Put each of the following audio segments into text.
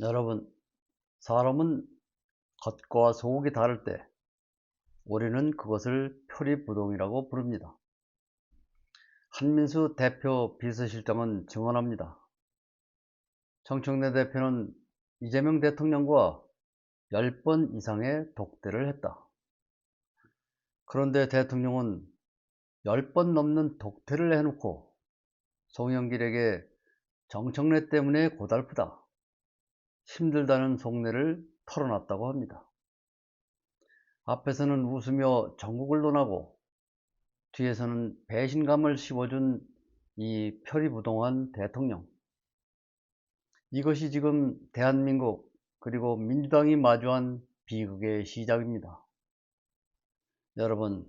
여러분, 사람은 겉과 속이 다를 때 우리는 그것을 표리부동이라고 부릅니다. 한민수 대표 비서실장은 증언합니다. 정청래 대표는 이재명 대통령과 10번 이상의 독대를 했다. 그런데 대통령은 10번 넘는 독대를 해놓고 송영길에게 정청래 때문에 고달프다, 힘들다는 속내를 털어놨다고 합니다. 앞에서는 웃으며 전국을 논하고 뒤에서는 배신감을 씌워준 이 표리부동한 대통령. 이것이 지금 대한민국 그리고 민주당이 마주한 비극의 시작입니다. 여러분,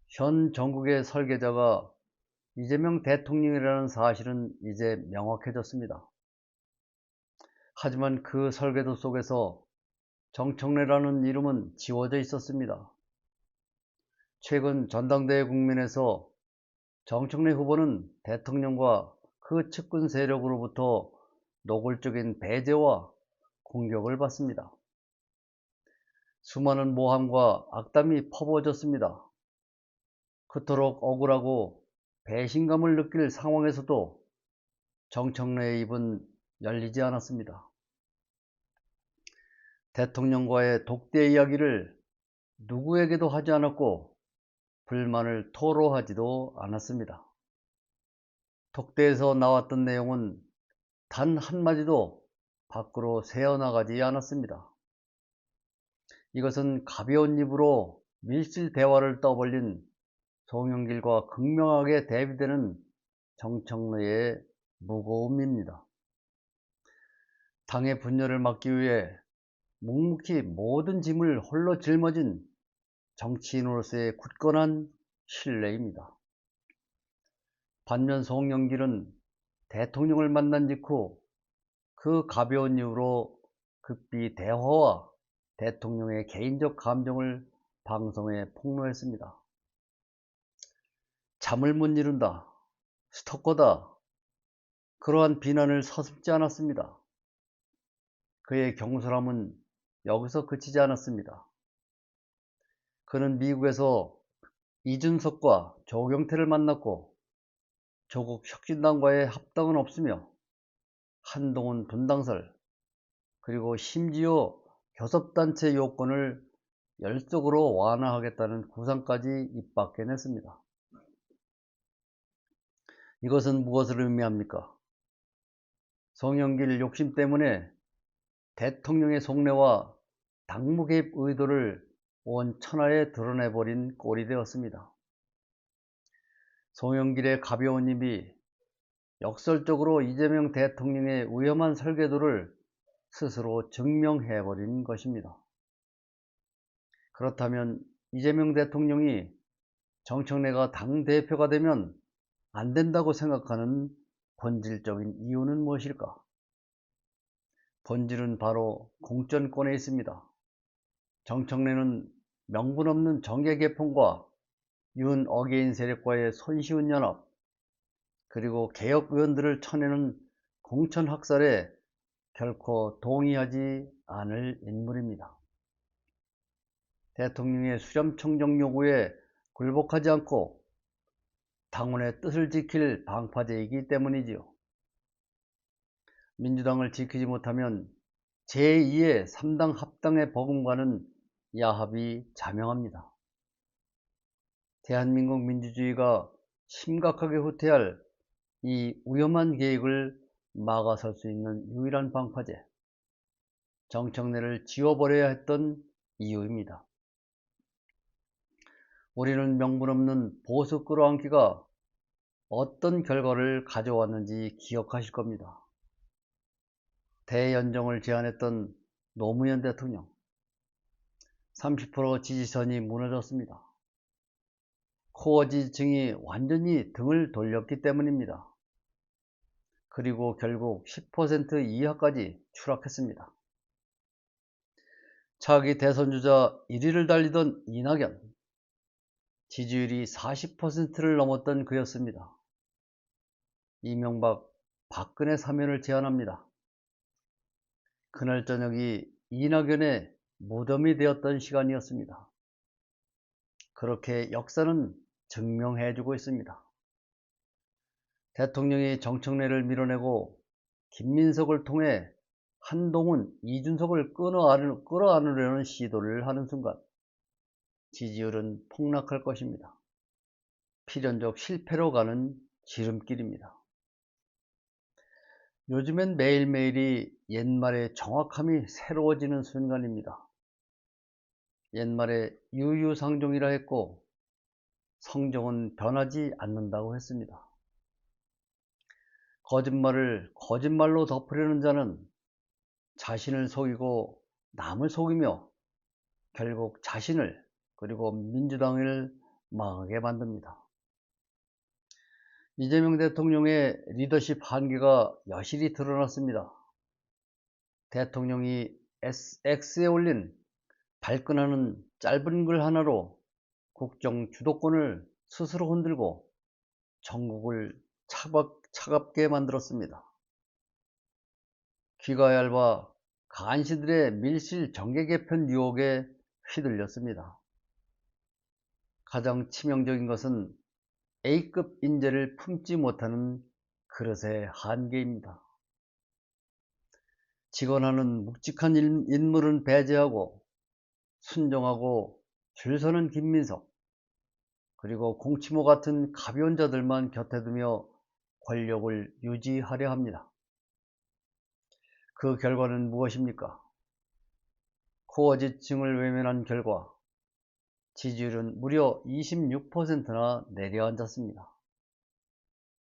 현 정국의 설계자가 이재명 대통령이라는 사실은 이제 명확해졌습니다. 하지만 그 설계도 속에서 정청래라는 이름은 지워져 있었습니다. 최근 전당대회 국면에서 정청래 후보는 대통령과 그 측근 세력으로부터 노골적인 배제와 공격을 받습니다. 수많은 모함과 악담이 퍼부어졌습니다. 그토록 억울하고 배신감을 느낄 상황에서도 정청래의 입은 열리지 않았습니다. 대통령과의 독대 이야기를 누구에게도 하지 않았고 불만을 토로하지도 않았습니다. 독대에서 나왔던 내용은 단 한마디도 밖으로 새어나가지 않았습니다. 이것은 가벼운 입으로 밀실 대화를 떠벌린 송영길과 극명하게 대비되는 정청래의 무거움입니다. 당의 분열을 막기 위해 묵묵히 모든 짐을 홀로 짊어진 정치인으로서의 굳건한 신뢰입니다. 반면 송영길은 대통령을 만난 직후 그 가벼운 이유로 급히 대화와 대통령의 개인적 감정을 방송에 폭로했습니다. 잠을 못 이룬다, 스토커다, 그러한 비난을 서슴지 않았습니다. 그의 경솔함은 여기서 그치지 않았습니다. 그는 미국에서 이준석과 조경태를 만났고 조국 혁신당과의 합당은 없으며 한동훈 분당설, 그리고 심지어 교섭단체 요건을 열속으로 완화하겠다는 구상까지 입 밖에 냈습니다. 이것은 무엇을 의미합니까? 송영길 욕심 때문에 대통령의 속내와 당무 개입 의도를 온 천하에 드러내버린 꼴이 되었습니다. 송영길의 가벼운 입이 역설적으로 이재명 대통령의 위험한 설계도를 스스로 증명해버린 것입니다. 그렇다면 이재명 대통령이 정청래가 당대표가 되면 안 된다고 생각하는 본질적인 이유는 무엇일까? 본질은 바로 공천권에 있습니다. 정청래는 명분 없는 정계 개편과 윤 어게인 세력과의 손쉬운 연합, 그리고 개혁 의원들을 쳐내는 공천 학살에 결코 동의하지 않을 인물입니다. 대통령의 수렴청정 요구에 굴복하지 않고 당원의 뜻을 지킬 방파제이기 때문이지요. 민주당을 지키지 못하면 제2의 3당 합당의 버금가는 야합이 자명합니다. 대한민국 민주주의가 심각하게 후퇴할 이 위험한 계획을 막아설 수 있는 유일한 방파제, 정청래를 지워버려야 했던 이유입니다. 우리는 명분 없는 보수 끌어안기가 어떤 결과를 가져왔는지 기억하실 겁니다. 대연정을 제안했던 노무현 대통령, 30% 지지선이 무너졌습니다. 코어 지지층이 완전히 등을 돌렸기 때문입니다. 그리고 결국 10% 이하까지 추락했습니다. 차기 대선주자 1위를 달리던 이낙연, 지지율이 40%를 넘었던 그였습니다. 이명박, 박근혜 사면을 제안합니다. 그날 저녁이 이낙연의 무덤이 되었던 시간이었습니다. 그렇게 역사는 증명해주고 있습니다. 대통령이 정청래를 밀어내고 김민석을 통해 한동훈, 이준석을 끌어안으려는 시도를 하는 순간 지지율은 폭락할 것입니다. 필연적 실패로 가는 지름길입니다. 요즘엔 매일매일이 옛말의 정확함이 새로워지는 순간입니다. 옛말에 유유상종이라 했고 성종은 변하지 않는다고 했습니다. 거짓말을 거짓말로 덮으려는 자는 자신을 속이고 남을 속이며 결국 자신을 그리고 민주당을 망하게 만듭니다. 이재명 대통령의 리더십 한계가 여실히 드러났습니다. 대통령이 X에 올린 발끈하는 짧은 글 하나로 국정 주도권을 스스로 흔들고 전국을 차갑게 만들었습니다. 귀가 얇아 간신들의 밀실 정계 개편 유혹에 휘둘렸습니다. 가장 치명적인 것은 A급 인재를 품지 못하는 그릇의 한계입니다. 직원하는 묵직한 인물은 배제하고 순종하고 줄서는 김민석, 그리고 공치모 같은 가벼운 자들만 곁에 두며 권력을 유지하려 합니다. 그 결과는 무엇입니까? 코어 지층을 외면한 결과 지지율은 무려 26%나 내려앉았습니다.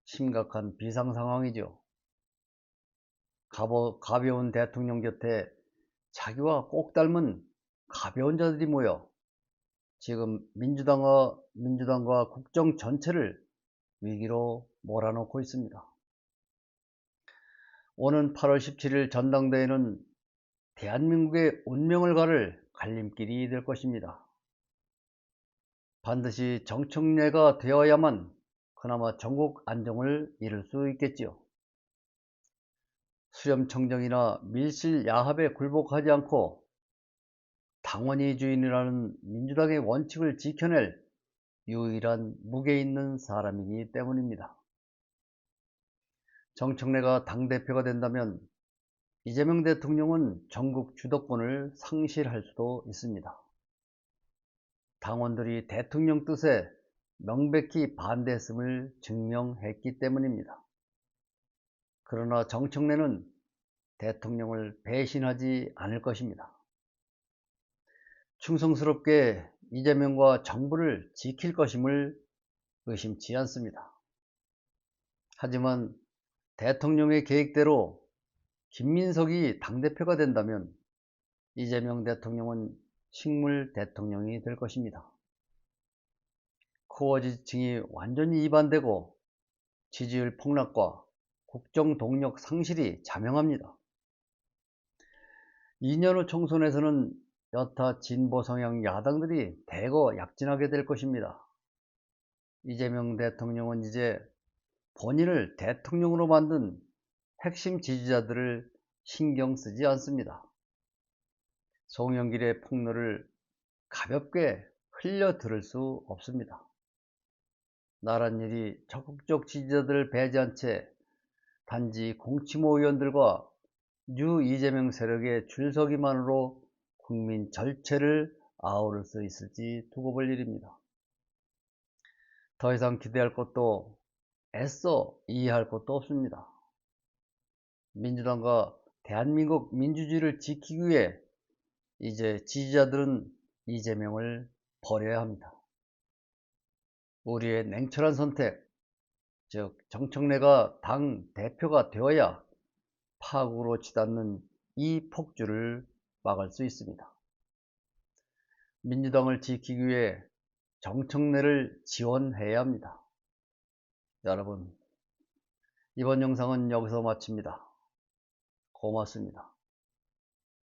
심각한 비상 상황이죠. 가벼운 대통령 곁에 자기와 꼭 닮은 가벼운 자들이 모여 지금 민주당과 국정 전체를 위기로 몰아넣고 있습니다. 오는 8월 17일 전당대회는 대한민국의 운명을 가를 갈림길이 될 것입니다. 반드시 정청래가 되어야만 그나마 전국 안정을 이룰 수 있겠지요. 수렴청정이나 밀실 야합에 굴복하지 않고 당원이 주인이라는 민주당의 원칙을 지켜낼 유일한 무게 있는 사람이기 때문입니다. 정청래가 당대표가 된다면 이재명 대통령은 전국 주도권을 상실할 수도 있습니다. 당원들이 대통령 뜻에 명백히 반대했음을 증명했기 때문입니다. 그러나 정청래는 대통령을 배신하지 않을 것입니다. 충성스럽게 이재명과 정부를 지킬 것임을 의심치 않습니다. 하지만 대통령의 계획대로 김민석이 당대표가 된다면 이재명 대통령은 식물 대통령이 될 것입니다. 코어 지층이 완전히 이반되고 지지율 폭락과 국정 동력 상실이 자명합니다. 2년 후 총선에서는 여타 진보 성향 야당들이 대거 약진하게 될 것입니다. 이재명 대통령은 이제 본인을 대통령으로 만든 핵심 지지자들을 신경 쓰지 않습니다. 송영길의 폭로를 가볍게 흘려 들을 수 없습니다. 나란 일이 적극적 지지자들을 배제한 채 단지 공치모 의원들과 뉴 이재명 세력의 줄서기만으로 국민 전체를 아우를 수 있을지 두고 볼 일입니다. 더 이상 기대할 것도 애써 이해할 것도 없습니다. 민주당과 대한민국 민주주의를 지키기 위해 이제 지지자들은 이재명을 버려야 합니다. 우리의 냉철한 선택, 즉 정청래가 당 대표가 되어야 파국으로 치닫는 이 폭주를 막을 수 있습니다. 민주당을 지키기 위해 정청래를 지원해야 합니다. 여러분, 이번 영상은 여기서 마칩니다. 고맙습니다.